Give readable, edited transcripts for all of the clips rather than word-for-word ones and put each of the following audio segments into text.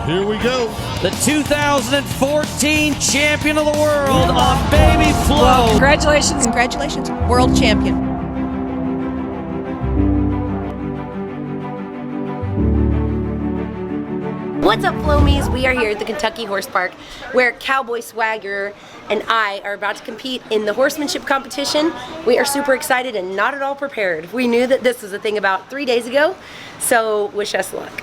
Here we go. The 2014 champion of the world on BABYFLO. Well, congratulations. Congratulations, world champion. What's up, Flomies? We are here at the Kentucky Horse Park where Cowboy Swagger and I are about to compete in the horsemanship competition. We are super excited and not at all prepared. We knew that this was a thing about 3 days ago, so wish us luck.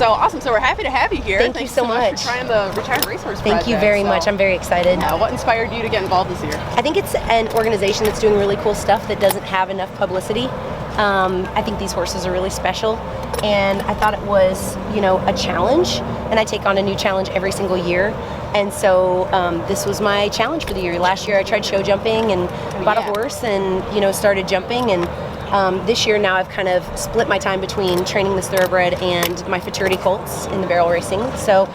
So awesome. So we're happy to have you here. Thank you so much for trying the Retired Racehorse Thank project. you very much. I'm very excited. What inspired you to get involved this year? I think it's an organization that's doing really cool stuff that doesn't have enough publicity. I think these horses are really special, and I thought it was, you know, a challenge, and I take on a new challenge every single year. And so this was my challenge for the year. Last year I tried show jumping and bought a horse and, you know, started jumping, and this year now I've kind of split my time between training this thoroughbred and my futurity colts in the barrel racing. So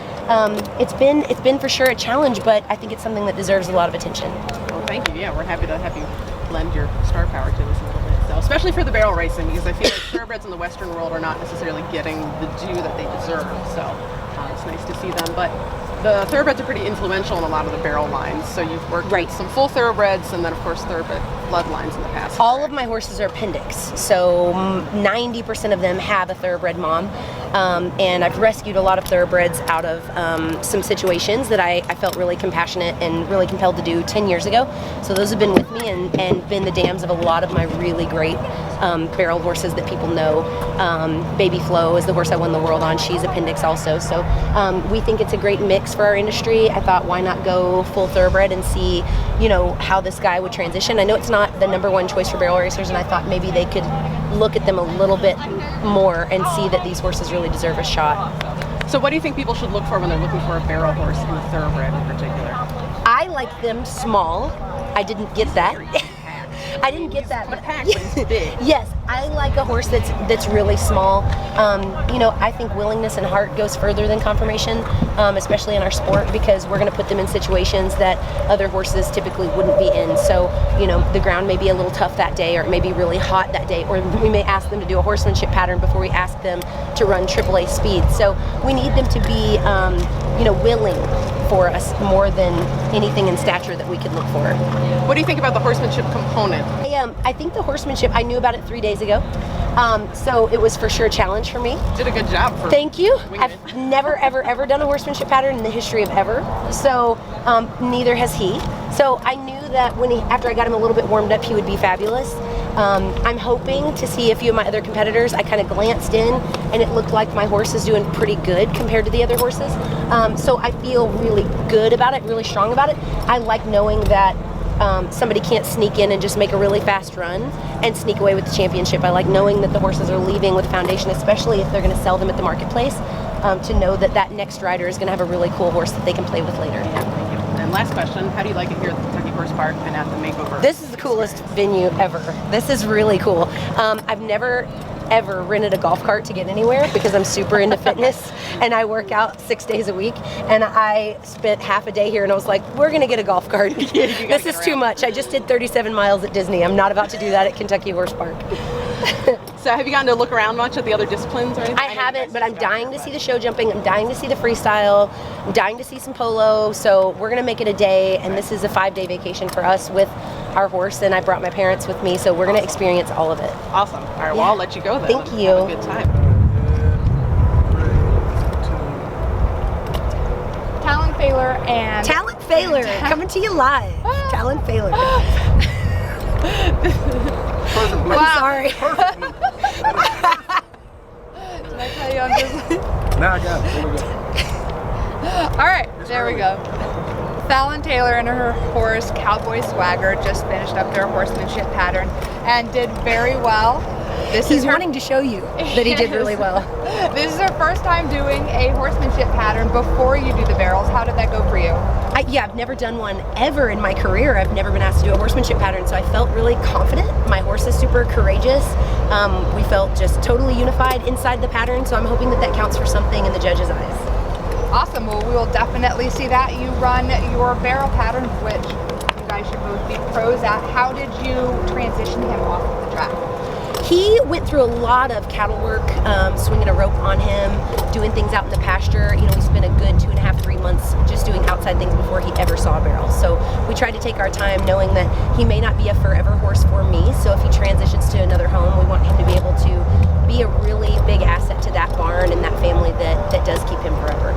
it's been for sure a challenge, but I think it's something that deserves a lot of attention. Well, thank you. Yeah, we're happy to have you lend your star power to this a little bit. So, especially for the barrel racing, because I feel like thoroughbreds in the Western world are not necessarily getting the due that they deserve. So it's nice to see them. But the thoroughbreds are pretty influential in a lot of the barrel lines. So you've worked with some full thoroughbreds, and then of course thoroughbred bloodlines in the past. All of my horses are appendix, so 90% of them have a thoroughbred mom, and I've rescued a lot of thoroughbreds out of some situations that I felt really compassionate and really compelled to do 10 years ago. So those have been with me and been the dams of a lot of my really great barrel horses that people know. BABYFLO is the horse I won the world on. She's appendix also. So we think it's a great mix for our industry. I thought, why not go full thoroughbred and see, you know, how this guy would transition. I know it's not the #1 choice for barrel racers, and I thought maybe they could look at them a little bit more and see that these horses really deserve a shot. So what do you think people should look for when they're looking for a barrel horse in a thoroughbred in particular? I like them small. I didn't get that. I didn't get that, but yes, I like a horse that's really small. You know, I think willingness and heart goes further than conformation, especially in our sport, because we're going to put them in situations that other horses typically wouldn't be in. So, you know, the ground may be a little tough that day, or it may be really hot that day, or we may ask them to do a horsemanship pattern before we ask them to run AAA speed. So we need them to be, you know, willing for us more than anything in stature that we could look for. What do you think about the horsemanship component? I think the horsemanship, I knew about it 3 days ago, so it was for sure a challenge for me. Did a good job. Thank you. I've never ever done a horsemanship pattern in the history of ever, so neither has he. So I knew that after I got him a little bit warmed up, he would be fabulous. I'm hoping to see a few of my other competitors. I kind of glanced in, and it looked like my horse is doing pretty good compared to the other horses. So I feel really good about it, really strong about it. I like knowing that somebody can't sneak in and just make a really fast run and sneak away with the championship. I like knowing that the horses are leaving with a foundation, especially if they're going to sell them at the marketplace, to know that that next rider is going to have a really cool horse that they can play with later. Yeah, thank you. And last question, how do you like it here at the Kentucky Horse Park and at the Makeover? This is the coolest venue ever. This is really cool. I've never ever rented a golf cart to get anywhere because I'm super into fitness and I work out 6 days a week. And I spent half a day here and I was like, we're gonna get a golf cart. This is too much. I just did 37 miles at Disney. I'm not about to do that at Kentucky Horse Park. So have you gotten to look around much at the other disciplines or anything? I haven't, but I'm dying to see the show jumping. I'm dying to see the freestyle. I'm dying to see some polo. So we're gonna make it a day, and this is a 5-day vacation for us with our horse, and I brought my parents with me, so we're gonna experience all of it. Awesome. All right, well, I'll let you go then. Thank you. Have a good time. Talon Failer and Talent Failer, coming to you live. Talent Failer. I'm sorry. Did I tell you I'm just Now I got it. There we go. all right, there we go. Fallon Taylor and her horse Cowboy Swagger just finished up their horsemanship pattern and did very well. He's wanting to show you that he did really well. This is her first time doing a horsemanship pattern before you do the barrels. How did that go for you? Yeah, I've never done one ever in my career. I've never been asked to do a horsemanship pattern, so I felt really confident. My horse is super courageous. We felt just totally unified inside the pattern, so I'm hoping that that counts for something in the judges' eyes. Awesome. Well, we will definitely see that. You run your barrel pattern, which you guys should both be pros at. How did you transition him off of the track? He went through a lot of cattle work, swinging a rope on him, doing things out in the pasture. You know, we spent a good 2.5, 3 months just doing outside things before he ever saw a barrel. So we tried to take our time knowing that he may not be a forever horse for me. So if he transitions to another home, we want him to be able to be a really big asset to that barn and that family that does keep him forever.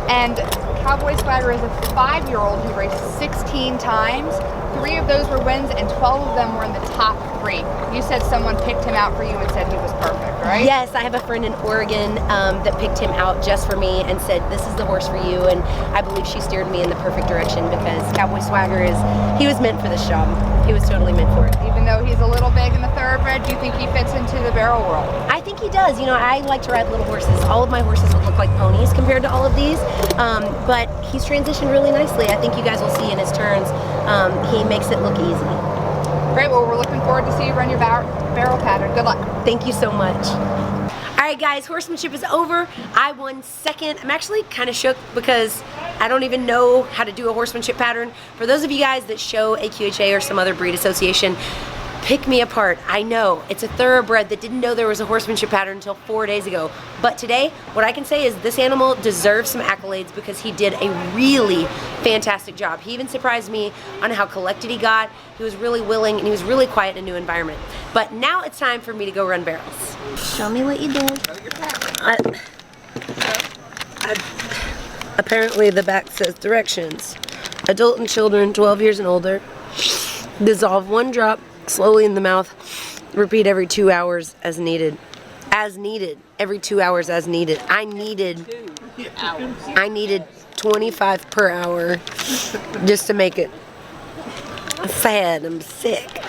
And Cowboy Swagger is a 5-year-old who raced 16 times. 3 of those were wins and 12 of them were in the top 3. You said someone picked him out for you and said he was perfect, right? Yes, I have a friend in Oregon that picked him out just for me and said, this is the horse for you. And I believe she steered me in the perfect direction because Cowboy Swagger he was meant for this job. He was totally meant for it. Even though he's a little big in the thoroughbred, do you think he fits into the barrel world? I think he does. You know, I like to ride little horses. All of my horses would look like ponies compared to all of these, but he's transitioned really nicely. I think you guys will see in his turns, he makes it look easy. Great, well, we're looking forward to see you run your barrel pattern. Good luck. Thank you so much. All right, guys, horsemanship is over. I won second. I'm actually kind of shook because I don't even know how to do a horsemanship pattern. For those of you guys that show AQHA or some other breed association, pick me apart. I know it's a thoroughbred that didn't know there was a horsemanship pattern until 4 days ago. But today, what I can say is this animal deserves some accolades because he did a really fantastic job. He even surprised me on how collected he got. He was really willing and he was really quiet in a new environment. But now it's time for me to go run barrels. Show me what you did. Apparently the back says directions. Adult and children 12 years and older. Dissolve 1 drop slowly in the mouth. Repeat every 2 hours as needed. As needed. Every 2 hours as needed. I needed 25 per hour just to make it sad. I'm sick.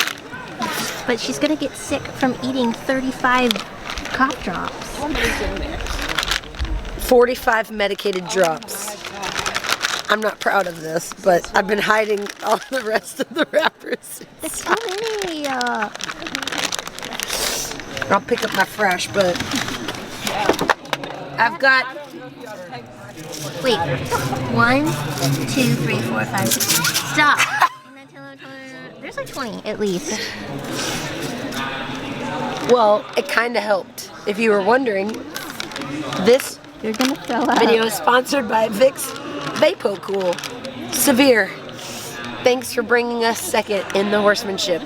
But she's gonna get sick from eating 35 cough drops. 45 medicated drops. I'm not proud of this, but I've been hiding all the rest of the wrappers. That's so many. I'll pick up my fresh, but I've got. Wait. 1, 2, 3, 4, 5, 6. Stop. And then tell her, there's like 20 at least. Well, it kind of helped. If you were wondering, this You're gonna throw up. video is sponsored by Vicks VapoCool. Severe. Thanks for bringing us second in the horsemanship.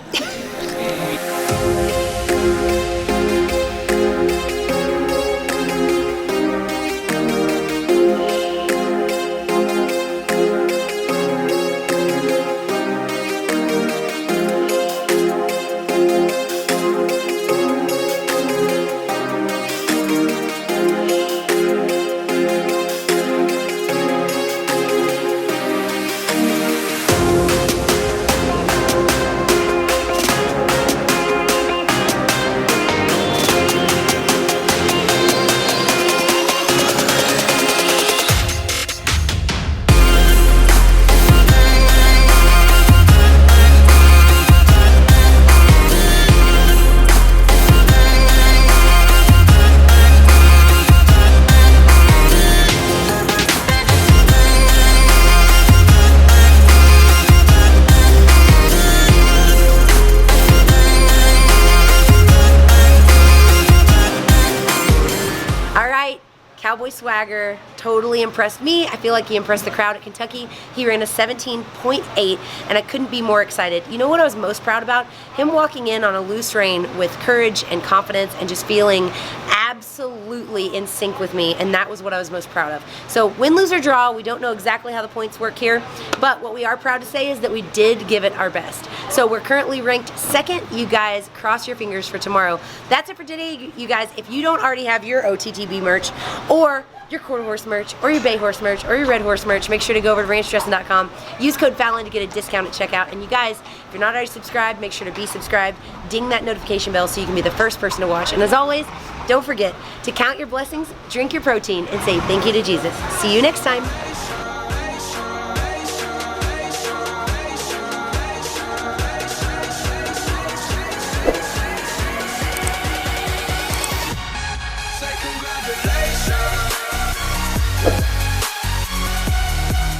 Swagger totally impressed me. I feel like he impressed the crowd at Kentucky. He ran a 17.8, and I couldn't be more excited. You know what I was most proud about? Him walking in on a loose rein with courage and confidence and just feeling absolutely in sync with me, and that was what I was most proud of. So win, lose, or draw, we don't know exactly how the points work here, but what we are proud to say is that we did give it our best. So we're currently ranked second. You guys cross your fingers for tomorrow. That's it for today, you guys. If you don't already have your OTTB merch, or your quarter horse merch, or your bay horse merch, or your red horse merch, make sure to go over to ranchdressin.com. Use code Fallon to get a discount at checkout. And you guys, if you're not already subscribed, make sure to be subscribed. Ding that notification bell so you can be the first person to watch. And as always, don't forget to count your blessings, drink your protein, and say thank you to Jesus. See you next time.